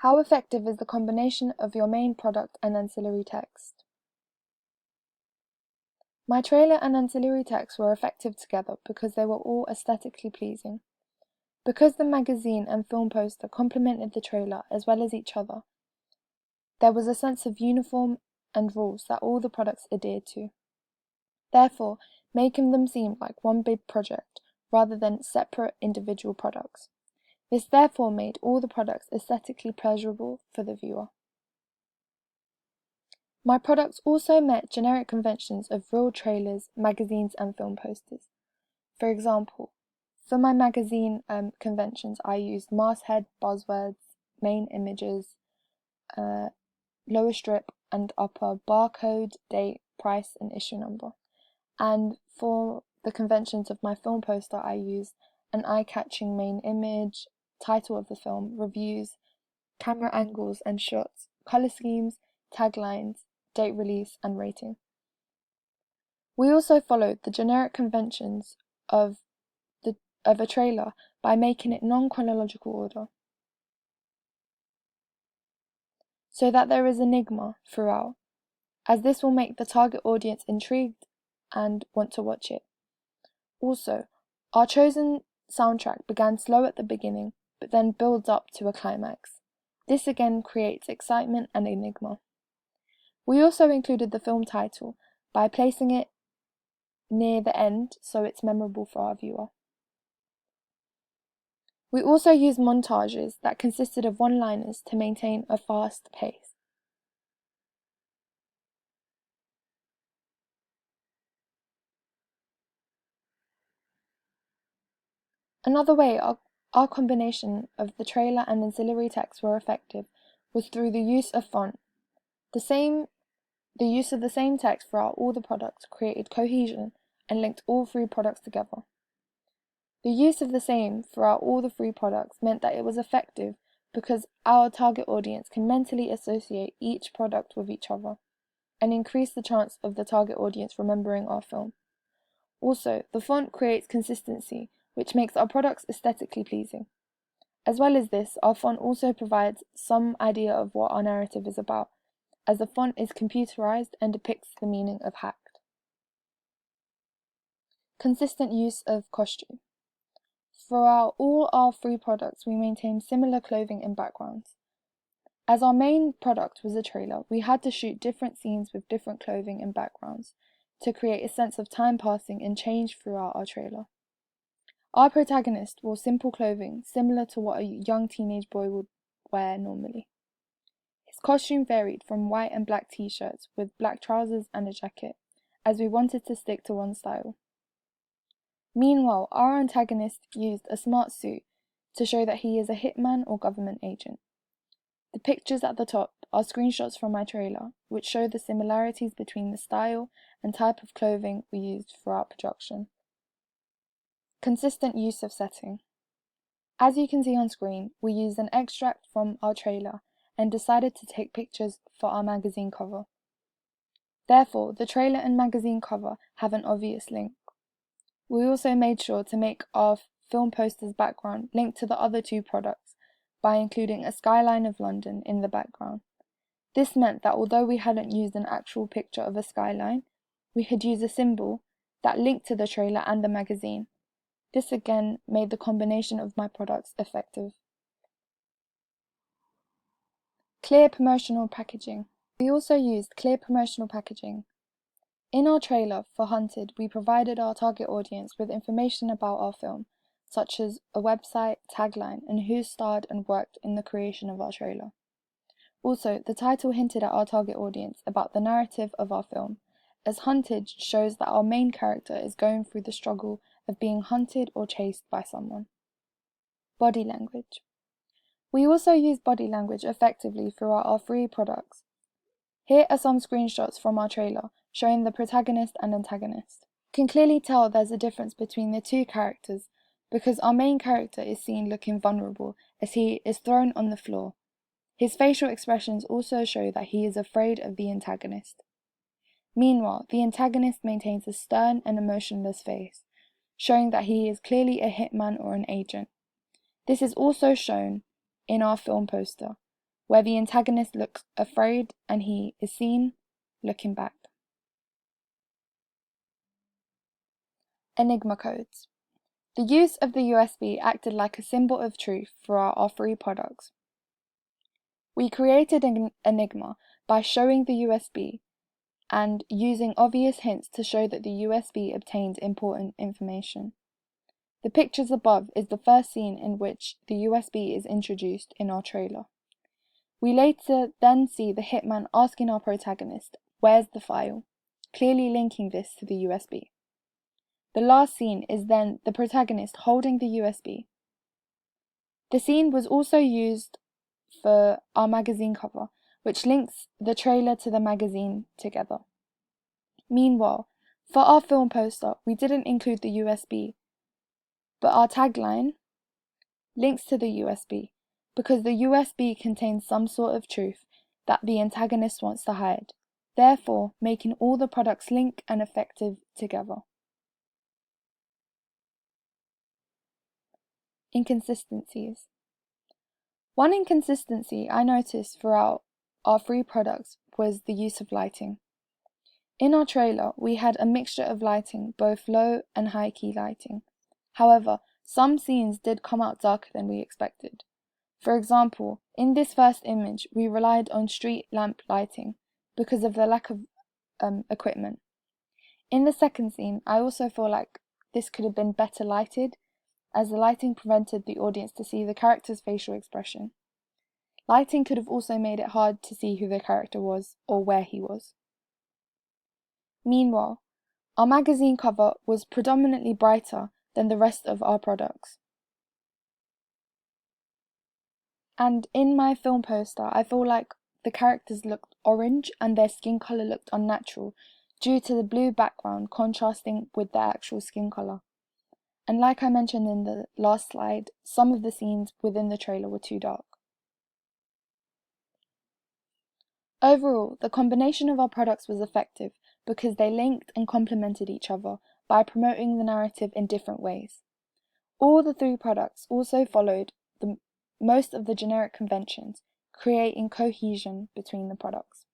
How effective is the combination of your main product and ancillary text? My trailer and ancillary text were effective together because they were all aesthetically pleasing. Because the magazine and film poster complemented the trailer as well as each other, there was a sense of uniform and rules that all the products adhered to, therefore making them seem like one big project rather than separate individual products. This therefore made all the products aesthetically pleasurable for the viewer. My products also met generic conventions of real trailers, magazines and film posters. For example, for my magazine conventions I used masthead, buzzwords, main images, lower strip and upper barcode, date, price and issue number. And for the conventions of my film poster I used an eye-catching main image, title of the film, reviews, camera angles and shots, colour schemes, taglines, date release and rating. We also followed the generic conventions of a trailer by making it non-chronological order, so that there is enigma throughout, as this will make the target audience intrigued and want to watch it. Also, our chosen soundtrack began slow at the beginning, but then builds up to a climax. This again creates excitement and enigma. We also included the film title by placing it near the end so it's memorable for our viewer. We also used montages that consisted of one-liners to maintain a fast pace. Another way our combination of the trailer and ancillary text were effective was through the use of font. The use of the same text throughout all the products created cohesion and linked all three products together. The use of the same throughout all the three products meant that it was effective because our target audience can mentally associate each product with each other and increase the chance of the target audience remembering our film. Also, the font creates consistency, which makes our products aesthetically pleasing. As well as this, our font also provides some idea of what our narrative is about, as the font is computerized and depicts the meaning of hacked. Consistent use of costume. Throughout all our three products, we maintained similar clothing and backgrounds. As our main product was a trailer, we had to shoot different scenes with different clothing and backgrounds to create a sense of time passing and change throughout our trailer. Our protagonist wore simple clothing similar to what a young teenage boy would wear normally. His costume varied from white and black t-shirts with black trousers and a jacket, as we wanted to stick to one style. Meanwhile, our antagonist used a smart suit to show that he is a hitman or government agent. The pictures at the top are screenshots from my trailer, which show the similarities between the style and type of clothing we used for our production. Consistent use of setting. As you can see on screen, we used an extract from our trailer and decided to take pictures for our magazine cover. Therefore, the trailer and magazine cover have an obvious link. We also made sure to make our film poster's background link to the other two products by including a skyline of London in the background. This meant that although we hadn't used an actual picture of a skyline, we had used a symbol that linked to the trailer and the magazine. This again made the combination of my products effective. Clear promotional packaging. We also used clear promotional packaging. In our trailer for Hunted, we provided our target audience with information about our film, such as a website, tagline, and who starred and worked in the creation of our trailer. Also, the title hinted at our target audience about the narrative of our film, as Hunted shows that our main character is going through the struggle of being hunted or chased by someone. Body language. We also used body language effectively throughout our three products. Here are some screenshots from our trailer showing the protagonist and antagonist. You can clearly tell there's a difference between the two characters because our main character is seen looking vulnerable as he is thrown on the floor. His facial expressions also show that he is afraid of the antagonist. Meanwhile, the antagonist maintains a stern and emotionless face, showing that he is clearly a hitman or an agent. This is also shown in our film poster, where the antagonist looks afraid and he is seen looking back. Enigma codes. The use of the USB acted like a symbol of truth for our free products. We created an enigma by showing the USB and using obvious hints to show that the USB obtained important information. The pictures above is the first scene in which the USB is introduced in our trailer. We later then see the hitman asking our protagonist, "Where's the file?" clearly linking this to the USB. The last scene is then the protagonist holding the USB. The scene was also used for our magazine cover, which links the trailer to the magazine together. Meanwhile, for our film poster, we didn't include the USB, but our tagline links to the USB because the USB contains some sort of truth that the antagonist wants to hide, therefore making all the products link and effective together. Inconsistencies. One inconsistency I noticed throughout our free products was the use of lighting. In our trailer, we had a mixture of lighting, both low and high key lighting. However, some scenes did come out darker than we expected. For example, in this first image, we relied on street lamp lighting because of the lack of equipment. In the second scene, I also feel like this could have been better lighted, as the lighting prevented the audience to see the character's facial expression. Lighting could have also made it hard to see who the character was or where he was. Meanwhile, our magazine cover was predominantly brighter than the rest of our products. And in my film poster, I feel like the characters looked orange and their skin colour looked unnatural due to the blue background contrasting with their actual skin colour. And like I mentioned in the last slide, some of the scenes within the trailer were too dark. Overall, the combination of our products was effective because they linked and complemented each other by promoting the narrative in different ways. All the three products also followed most of the generic conventions, creating cohesion between the products.